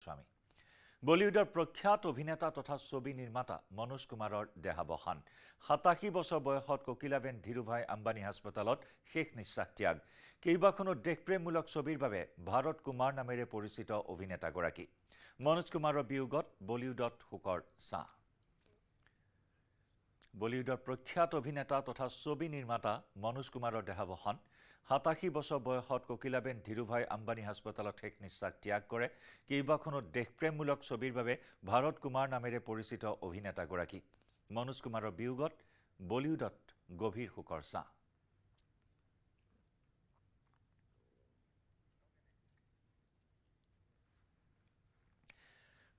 স্বামী বলিউডৰ প্ৰখ্যাত অভিনেতা তথা ছবি নিৰ্মাতা মনোজ কুমাৰৰ দেহাৱসান ৮৭ বছৰ বয়সত কোকিলাবেন ধীৰুভাই আম্বানী হাস্পতালত শেষ নিশ্বাস ত্যাগ কেইবাখনো দেশপ্ৰেমমূলক ছবিৰ বাবে ভাৰত কুমাৰ নামেৰে পৰিচিত অভিনেতাগৰাকী মনোজ কুমাৰৰ বিয়োগত বলিউডত শোকৰ ছাঁ বলিউডৰ প্ৰখ্যাত অভিনেতা তথা ছবি নিৰ্মাতা মনোজ কুমাৰৰ দেহাৱসান ৮৭ বছৰ বয়সত কোকিলাবেন ধীৰুভাই আম্বানী হাস্পতালত শেষ নিশ্বাস ত্যাগ কৰে কেইবাখনো দেশপ্ৰেমমূলক ছবিৰ বাবে ভাৰত কুমাৰ নামেৰে পৰিচিত অভিনেতাগৰাকী মনোজ কুমাৰৰ বিয়োগত বলিউডত গভীৰ শোকৰ ছাঁ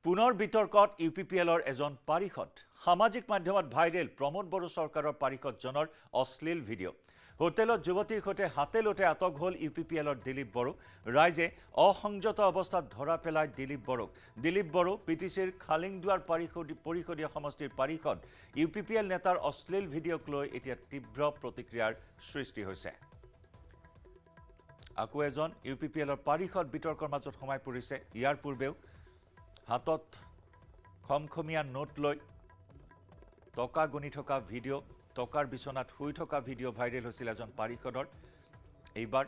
পুনৰ বিতৰ্কত ইউপিপিএলৰ এজন পাৰিষদ সামাজিক মাধ্যমত ভাইৰেল প্ৰমোদ বড়ো চৰকাৰৰ পাৰিষদজনৰ অশ্লীল ভিডিঅ' হোটেলত যুৱতীৰ সৈতে হাতেলোতে আটক হ'ল ইউপিপিএলৰ দিলীপ বড়ো ৰাইজে অসংযত অৱস্থাত ধৰা পেলাই দিলীপ বড়ো পিটিচিৰ খালিংদুৱাৰ পৰিষদীয় সমষ্টিৰ পাৰিষদ ইউপিপিএল নেতাৰ অশ্লীল ভিডিঅ'ক লৈ এতিয়া তীব্ৰ প্ৰতিক্ৰিয়াৰ সৃষ্টি হৈছে আকৌ এজন ইউপিপিএলৰ পাৰিষদ বিতৰ্কৰ মাজত সোমাই পৰিছে ইয়াৰ পূৰ্বেও হাতত খমখমীয়া নোট লৈ টকা গণি থকা ভিডিঅ' টকাৰ বিচনাত শুই থকা ভিডিঅ' ভাইৰেল হৈছিল এজন পাৰিষদৰ এইবাৰ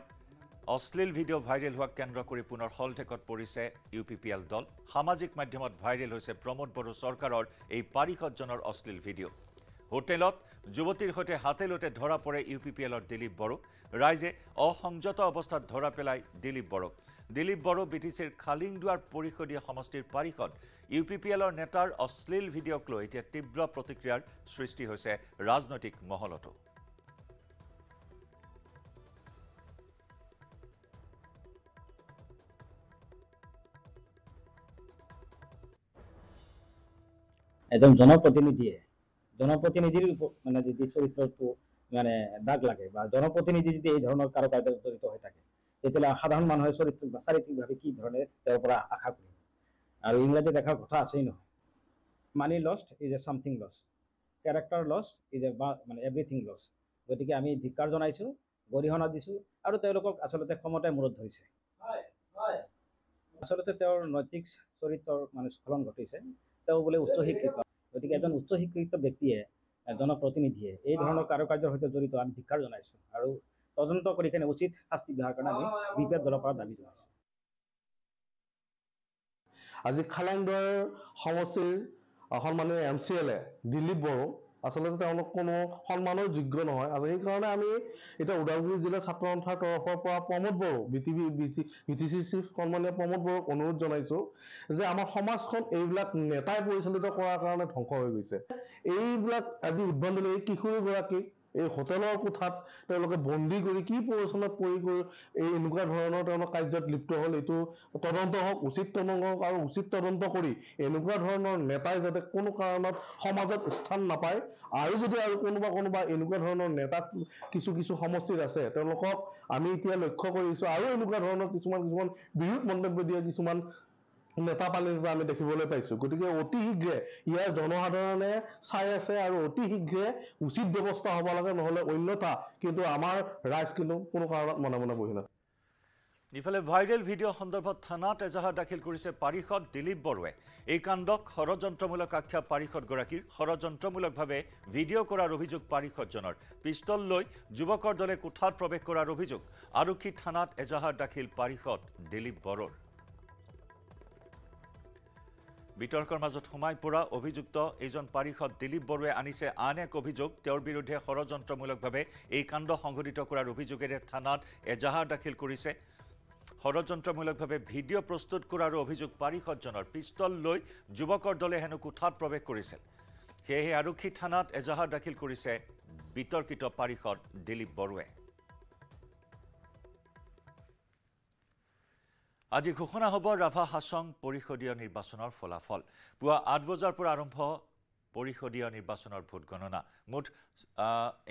অশ্লীল ভিডিঅ' ভাইৰেল হোৱাক কেন্দ্ৰ কৰি পুনৰ হলঠেকত পৰিছে ইউপিপিএল দল সামাজিক মাধ্যমত ভাইৰেল হৈছে প্ৰমোদ বড়ো চৰকাৰৰ এই পাৰিষদজনৰ অশ্লীল ভিডিঅ' হোটেলত যুৱতীৰ সৈতে হাতেলোতে ধৰা পৰে ইউপিপিএলৰ দিলীপ বড়ো ৰাইজে অসংযত অৱস্থাত ধৰা পেলাই দিলীপ বড়ো বিটিচিৰ খালিংদুৱাৰ পৰিষদীয় সমষ্টিৰ পাৰিষদ ইউপিপিএলৰ নেতাৰ অশ্লীল ভিডিঅ'ক লৈ এতিয়া তীব্ৰ প্ৰতিক্ৰিয়াৰ সৃষ্টি হৈছে ৰাজনৈতিক মহলতো এজন জনপ্ৰতিনিধিৰ মানে যদি চৰিত্ৰটো মানে দাগ লাগে বা জনপ্ৰতিনিধি যদি এই ধৰণৰ কাৰো কাৰ্যত জড়িত হৈ থাকে তেতিয়াহ'লে সাধাৰণ মানুহে চাৰিত্ৰিকভাৱে কি ধৰণে তেওঁৰ পৰা আশা কৰিব আৰু ইংৰাজীত দেখাৰ কথা আছেই নহয় money lost is a something lost character lost is a মানে এভৰিথিং লছ গতিকে আমি ধিক্কাৰ জনাইছোঁ গৰিহণা দিছোঁ আৰু তেওঁলোকক আচলতে ক্ষমতাই মূৰত ধৰিছে আচলতে তেওঁৰ নৈতিক চৰিত্ৰৰ মানে স্খলন ঘটিছে তেওঁ বোলে উচ্চ শিক্ষিত গতিকে এজন উচ্চ শিক্ষিত ব্যক্তিয়ে জনপ্ৰতিনিধিয়ে এই ধৰণৰ কাৰুকাৰ্যৰ সৈতে জড়িত আমি ধিক্কাৰ জনাইছোঁ আৰু তদন্ত কৰি কেনে উচিত শাস্তি দিয়াৰ কাৰণে আমি বিপিএল দলৰ পৰা দাবী জনাইছোঁ আজি খালাংদুৱাৰ সমষ্টিৰ সন্মানীয় MCLA দিলীপ বড়ো আচলতে তেওঁলোক কোনো সন্মানৰ যোগ্য নহয় আৰু সেইকাৰণে আমি এতিয়া ওদালগুৰি জিলা ছাত্ৰ সন্থাৰ তৰফৰ পৰা প্ৰমোদ বড়ো বিটিচি চিফ সন্মানীয় প্ৰমোদ বড়োক অনুৰোধ জনাইছোঁ যে আমাৰ সমাজখন এইবিলাক নেতাই পৰিচালিত কৰাৰ কাৰণে ধ্বংস হৈ গৈছে এইবিলাক আজি উদ্ভণ্ডালি এই কিশোৰীগৰাকীক এই হোটেলৰ কোঠাত তেওঁলোকে বন্দী কৰি কি প্ৰৰোচনাত পৰি এই এনেকুৱা ধৰণৰ তেওঁলোক কাৰ্যত লিপ্ত হ'ল এইটো তদন্ত হওক উচিত তদন্ত হওক আৰু উচিত তদন্ত কৰি এনেকুৱা ধৰণৰ নেতাই যাতে কোনো কাৰণত সমাজত স্থান নাপায় আৰু যদি আৰু কোনোবা এনেকুৱা ধৰণৰ নেতা কিছু সমষ্টিত আছে তেওঁলোকক আমি এতিয়া লক্ষ্য কৰিছোঁ আৰু এনেকুৱা ধৰণৰ কিছুমান বিৰোধ মন্তব্য দিয়া কিছুমান নেতা পালিতা আমি দেখিবলৈ পাইছোঁ গতিকে অতি শীঘ্ৰে ইয়াৰ জনসাধাৰণে চাই আছে আৰু অতি শীঘ্ৰে উচিত ব্যৱস্থা হ'ব লাগে নহ'লে অন্যথা কিন্তু আমাৰ ৰাইজ কিন্তু কোনো কাৰণত মনে মনে বহি নাথাকে ইফালে ভাইৰেল ভিডিঅ' সন্দৰ্ভত থানাত এজাহাৰ দাখিল কৰিছে পাৰিষদ দিলীপ বড়োৱে এই কাণ্ডক ষড়যন্ত্ৰমূলক আখ্যা পাৰিষদগৰাকীৰ ষড়যন্ত্ৰমূলকভাৱে ভিডিঅ' কৰাৰ অভিযোগ পাৰিষদজনৰ পিষ্টল লৈ যুৱকৰ দলে কোঠাত প্ৰৱেশ কৰাৰ অভিযোগ আৰক্ষী থানাত এজাহাৰ দাখিল পাৰিষদ দিলীপ বড়োৰ বিতৰ্কৰ মাজত সোমাই পৰা অভিযুক্ত এইজন পাৰিষদ দিলীপ বড়োৱে আনিছে আন এক অভিযোগ তেওঁৰ বিৰুদ্ধে ষড়যন্ত্ৰমূলকভাৱে এই কাণ্ড সংঘটিত কৰাৰ অভিযোগেৰে থানাত এজাহাৰ দাখিল কৰিছে ষড়যন্ত্ৰমূলকভাৱে ভিডিঅ' প্ৰস্তুত কৰাৰ অভিযোগ পাৰিষদজনৰ পিষ্টল লৈ যুৱকৰ দলে হেনো কোঠাত প্ৰৱেশ কৰিছিল সেয়েহে আৰক্ষী থানাত এজাহাৰ দাখিল কৰিছে বিতৰ্কিত পাৰিষদ দিলীপ বড়োৱে আজি ঘোষণা হ'ব ৰাভা হাছং পৰিষদীয় নিৰ্বাচনৰ ফলাফল পুৱা 8 বজাৰ পৰা আৰম্ভ পৰিষদীয় নিৰ্বাচনৰ ভোট গণনা মুঠ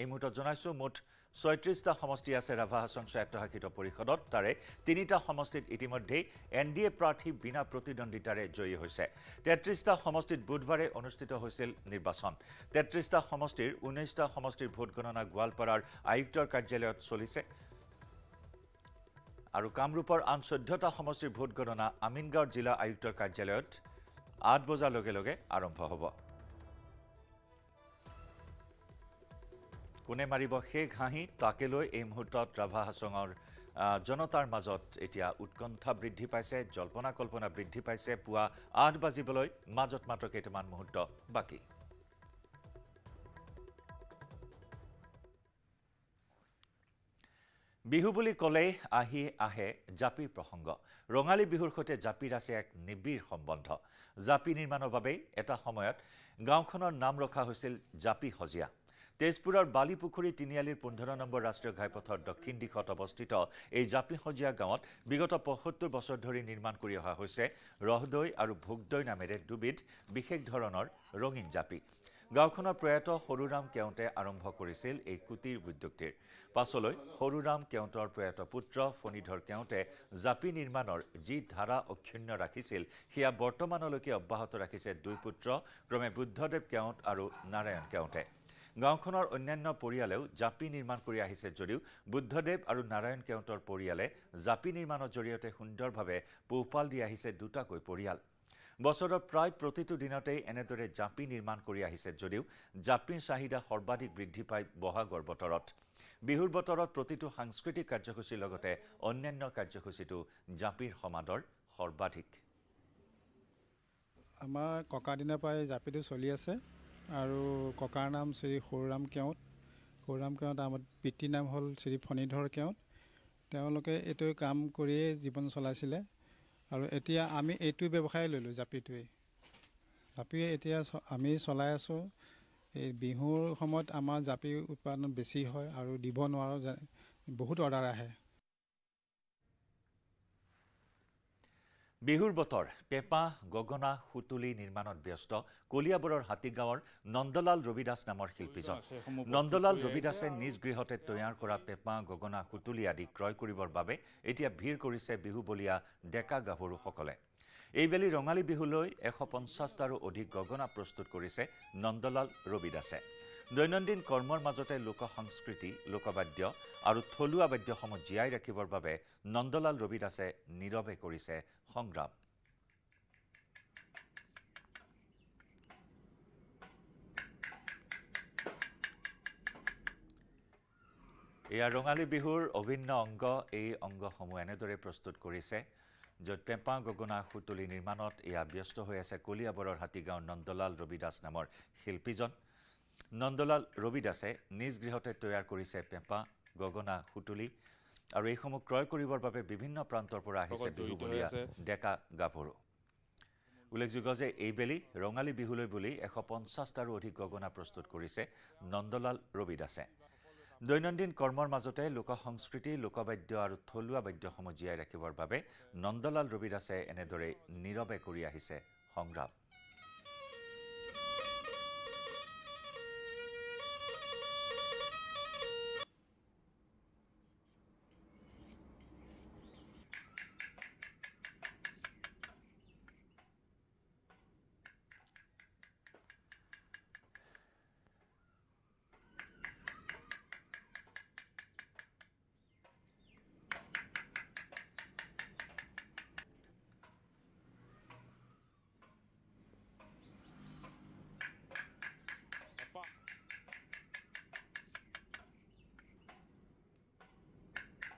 এই মুহূৰ্তত জনাইছোঁ মুঠ ৩৬টা সমষ্টি আছে ৰাভা হাছং স্বায়ত্তশাসিত পৰিষদত তাৰে ৩টা সমষ্টিত ইতিমধ্যেই NDA প্ৰাৰ্থী বিনা প্ৰতিদ্বন্দ্বিতাৰে জয়ী হৈছে ৩৩টা সমষ্টিত বুধবাৰে অনুষ্ঠিত হৈছিল নিৰ্বাচন ৩৩টা সমষ্টিৰ 19টা সমষ্টিৰ ভোট গণনা গোৱালপাৰাৰ আয়ুক্তৰ কাৰ্যালয়ত চলিছে আৰু কামৰূপৰ আন 14টা সমষ্টিৰ ভোট গণনা আমিনগাঁৱৰ জিলা আয়ুক্তৰ কাৰ্যালয়ত 8 বজাৰ লগে লগে আৰম্ভ হ'ব। কোনে মাৰিব সেই ঘাঁহি তাকে লৈ এই মুহূৰ্তত ৰাভা হাছঙৰ জনতাৰ মাজত এতিয়া উৎকণ্ঠা বৃদ্ধি পাইছে, জল্পনা কল্পনা বৃদ্ধি পাইছে। পুৱা 8 বাজিবলৈ মাজত মাত্ৰ কেইটামান মুহূৰ্ত বাকী। বিহু বুলি ক'লেই আহে জাপিৰ প্ৰসংগ। ৰঙালী বিহুৰ সৈতে জাপিৰ আছে এক নিবিড় সম্বন্ধ। জাপি নিৰ্মাণৰ বাবেই এটা সময়ত গাঁওখনৰ নাম ৰখা হৈছিল জাপি সজিয়া। তেজপুৰৰ বালিপুখুৰী তিনিআলিৰ 15 নম্বৰ ৰাষ্ট্ৰীয় ঘাইপথৰ দক্ষিণ দিশত অৱস্থিত এই জাপি সজিয়া গাঁৱত বিগত ৭৫ বছৰ ধৰি নিৰ্মাণ কৰি অহা হৈছে ৰহদৈ আৰু ভোগদৈ নামেৰে দুবিধ বিশেষ ধৰণৰ ৰঙীন জাপি। গাঁওখনৰ প্ৰয়াত সৰুৰাম কেওঁটে আৰম্ভ কৰিছিল এই কুটিৰ উদ্যোগটিৰ। পাছলৈ সৰুৰাম কেওঁটৰ প্ৰয়াত পুত্ৰ ফণীধৰ কেওঁটে জাপি নিৰ্মাণৰ যি ধাৰা অক্ষুণ্ণ ৰাখিছিল সেয়া বৰ্তমানলৈকে অব্যাহত ৰাখিছে দুই পুত্ৰ ক্ৰমে বুদ্ধদেৱ কেওঁট আৰু নাৰায়ণ কেওঁটে। গাঁওখনৰ অন্যান্য পৰিয়ালেও জাপি নিৰ্মাণ কৰি আহিছে যদিও বুদ্ধদেৱ আৰু নাৰায়ণ কেওঁটৰ পৰিয়ালে জাপি নিৰ্মাণৰ জৰিয়তে সুন্দৰভাৱে পোহপাল দি আহিছে দুটাকৈ পৰিয়াল। বছৰৰ প্ৰায় প্ৰতিটো দিনতেই এনেদৰে জাপি নিৰ্মাণ কৰি আহিছে যদিও জাপিৰ চাহিদা সৰ্বাধিক বৃদ্ধি পায় বহাগৰ বতৰত। বিহুৰ বতৰত প্ৰতিটো সাংস্কৃতিক কাৰ্যসূচীৰ লগতে অন্যান্য কাৰ্যসূচীটো জাপিৰ সমাদৰ সৰ্বাধিক। আমাৰ ককা দিনৰ পৰাই জাপিটো চলি আছে আৰু ককাৰ নাম শ্ৰী সৰুৰাম কেওঁট। সৰুৰাম কেওঁট আমাৰ পিতৃৰ নাম হ'ল শ্ৰী ফণীধৰ কেওঁট। তেওঁলোকে এইটো কাম কৰিয়ে জীৱন চলাইছিলে আৰু এতিয়া আমি এইটো ব্যৱসায় ল'লোঁ, জাপিটোৱেই। জাপিয়ে এতিয়া আমি চলাই আছোঁ। এই বিহুৰ সময়ত আমাৰ জাপিৰ উৎপাদন বেছি হয় আৰু দিব নোৱাৰোঁ, বহুত অৰ্ডাৰ আহে। বিহুৰ বতৰ পেঁপা, গগনা, সুতুলি নিৰ্মাণত ব্যস্ত কলিয়াবৰৰ হাতীগাঁৱৰ নন্দলাল ৰবিদাস নামৰ শিল্পীজন। নন্দলাল ৰবিদাসে নিজ গৃহতে তৈয়াৰ কৰা পেঁপা, গগনা, সুতুলি আদি ক্ৰয় কৰিবৰ বাবে এতিয়া ভিৰ কৰিছে বিহুবলীয়া ডেকা গাভৰুসকলে। এইবেলি ৰঙালী বিহুলৈ 150টাৰো অধিক গগনা প্ৰস্তুত কৰিছে নন্দলাল ৰবিদাসে। দৈনন্দিন কৰ্মৰ মাজতে লোক সংস্কৃতি, লোকবাদ্য আৰু থলুৱা বাদ্যসমূহ জীয়াই ৰাখিবৰ বাবে নন্দলাল ৰবিদাসে নীৰৱে কৰিছে সংগ্ৰাম। এয়া ৰঙালী বিহুৰ অভিন্ন অংগ। এই অংগসমূহ এনেদৰে প্ৰস্তুত কৰিছে, য'ত পেঁপা, গগনা, সুতুলি নিৰ্মাণত এয়া ব্যস্ত হৈ আছে কলিয়াবৰৰ হাতীগাঁৱৰ নন্দলাল ৰবিদাস নামৰ শিল্পীজন। নন্দলাল ৰবিদাসে নিজ গৃহতে তৈয়াৰ কৰিছে পেঁপা, গগনা, সুতুলি আৰু এইসমূহ ক্ৰয় কৰিবৰ বাবে বিভিন্ন প্ৰান্তৰ পৰা আহিছে বিহুবলীয়া ডেকা গাভৰু। উল্লেখযোগ্য যে এইবেলি ৰঙালী বিহুলৈ বুলি 150টাৰো অধিক গগনা প্ৰস্তুত কৰিছে নন্দলাল ৰবিদাসে। দৈনন্দিন কৰ্মৰ মাজতে লোক সংস্কৃতি, লোকবাদ্য আৰু থলুৱা বাদ্যসমূহ জীয়াই ৰাখিবৰ বাবে নন্দলাল ৰবিদাসে এনেদৰে নীৰৱে কৰি আহিছে সংগ্ৰাম।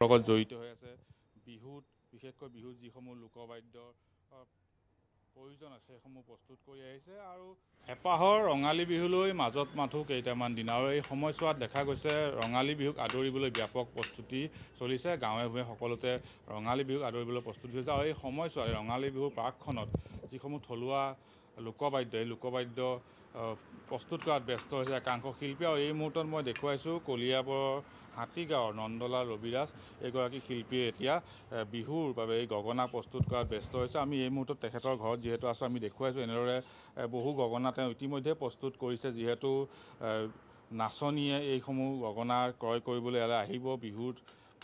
লগত জড়িত হৈ আছে। বিহুত বিশেষকৈ বিহুত যিসমূহ লোকবাদ্যৰ প্ৰয়োজন আছে সেইসমূহ প্ৰস্তুত কৰি আহিছে আৰু হেঁপাহৰ ৰঙালী বিহুলৈ মাজত মাথো কেইটামান দিন আৰু এই সময়ছোৱাত দেখা গৈছে ৰঙালী বিহুক আদৰিবলৈ ব্যাপক প্ৰস্তুতি চলিছে। গাঁৱে ভূঞে সকলোতে ৰঙালী বিহুক আদৰিবলৈ প্ৰস্তুতি হৈছে আৰু এই সময়ছোৱাত ৰঙালী বিহুৰ প্ৰাকখনত যিসমূহ থলুৱা লোকবাদ্য, এই লোকবাদ্য প্ৰস্তুত কৰাত ব্যস্ত হৈছে একাংশ শিল্পী। আৰু এই মুহূৰ্তত মই দেখুৱাইছোঁ কলিয়াবৰৰ হাতীগাঁৱৰ নন্দলাল ৰবিদাস এইগৰাকী শিল্পীয়ে এতিয়া বিহুৰ বাবে এই গগনা প্ৰস্তুত কৰাত ব্যস্ত হৈছে। আমি এই মুহূৰ্তত তেখেতৰ ঘৰত যিহেতু আছোঁ, আমি দেখুৱাইছোঁ এনেদৰে বহু গগনা তেওঁ ইতিমধ্যে প্ৰস্তুত কৰিছে। যিহেতু নাচনীয়ে এইসমূহ গগনা ক্ৰয় কৰিবলৈ ইয়ালৈ আহিব, বিহুত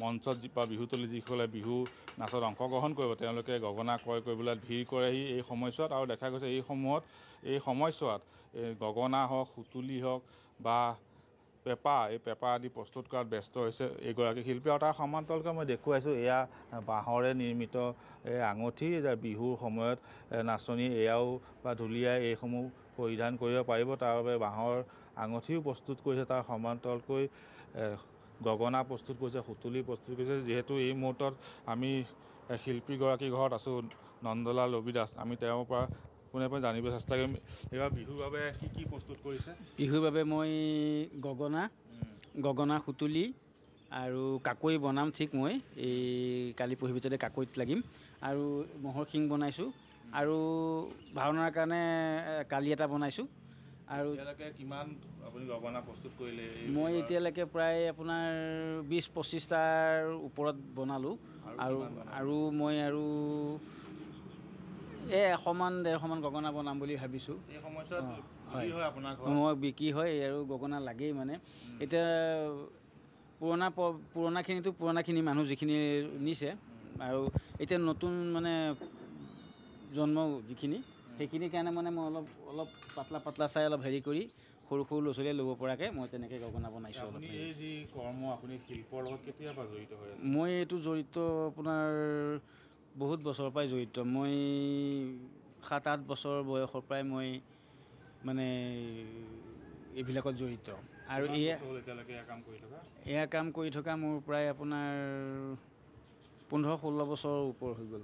মঞ্চত বা বিহুতলী যিসকলে বিহু নাচত অংশগ্ৰহণ কৰিব তেওঁলোকে গগনা ক্ৰয় কৰিবলৈ ভিৰ কৰেহি এই সময়ছোৱাত। আৰু দেখা গৈছে এই সময়ছোৱাত গগনা হওক, সুতুলি হওক বা পেঁপা এই পেঁপা আদি প্ৰস্তুত কৰাত ব্যস্ত হৈছে এইগৰাকী শিল্পী আৰু তাৰ সমান্তৰালকৈ মই দেখুৱাইছোঁ এয়া বাঁহৰে নিৰ্মিত এই আঙুঠি বিহুৰ সময়ত নাচনী এয়াও বা ঢুলীয়াই এইসমূহ পৰিধান কৰিব পাৰিব তাৰ বাবে বাঁহৰ আঙুঠিও প্ৰস্তুত কৰিছে তাৰ সমান্তৰালকৈ গগনা প্ৰস্তুত কৰিছে সুতুলি প্ৰস্তুত কৰিছে যিহেতু এই মুহূৰ্তত আমি শিল্পীগৰাকীৰ ঘৰত আছোঁ নন্দলাল ৰবি দাস আমি তেওঁৰ পৰা পোনে জানিব চেষ্টা কৰিম এইবাৰ বিহুৰ বাবে কি প্ৰস্তুত কৰিছে বিহুৰ বাবে মই গগনা সুতুলি আৰু কাকৈ বনাম ঠিক মই এই কালি পৰহি ভিতৰতে কাকৈত লাগিম আৰু ম'হৰ শিং বনাইছোঁ আৰু ভাওনাৰ কাৰণে কালি এটা বনাইছোঁ আৰু এতিয়ালৈকে কিমান আপুনি গগনা প্ৰস্তুত কৰিলে মই এতিয়ালৈকে প্ৰায় আপোনাৰ 20-25টাৰ ওপৰত বনালোঁ আৰু মই আৰু 100-150মান গগনা বনাম বুলি ভাবিছোঁ এই সময়ছোৱাত আপোনাৰ মই বিক্ৰী হয় আৰু গগনা লাগেই মানে এতিয়া পুৰণাখিনি মানুহ যিখিনি নিছে আৰু এতিয়া নতুন মানে জন্ম যিখিনি সেইখিনিৰ কাৰণে মানে মই অলপ পাতলা চাই অলপ হেৰি কৰি সৰু ল'ৰা ছোৱালীয়ে ল'ব পৰাকৈ মই তেনেকৈ গগনা বনাইছোঁ অলপ এই যি কৰ্ম আপুনি শিল্পৰ লগত কেতিয়াৰ পৰা জড়িত হৈ আছে মই এইটো জড়িত আপোনাৰ বহুত বছৰৰ পৰাই জড়িত মই 7-8 বছৰ বয়সৰ পৰাই মই মানে এইবিলাকত জড়িত আৰু এয়া কাম কৰি থকা মোৰ প্ৰায় আপোনাৰ 15-16 বছৰৰ ওপৰ হৈ গ'ল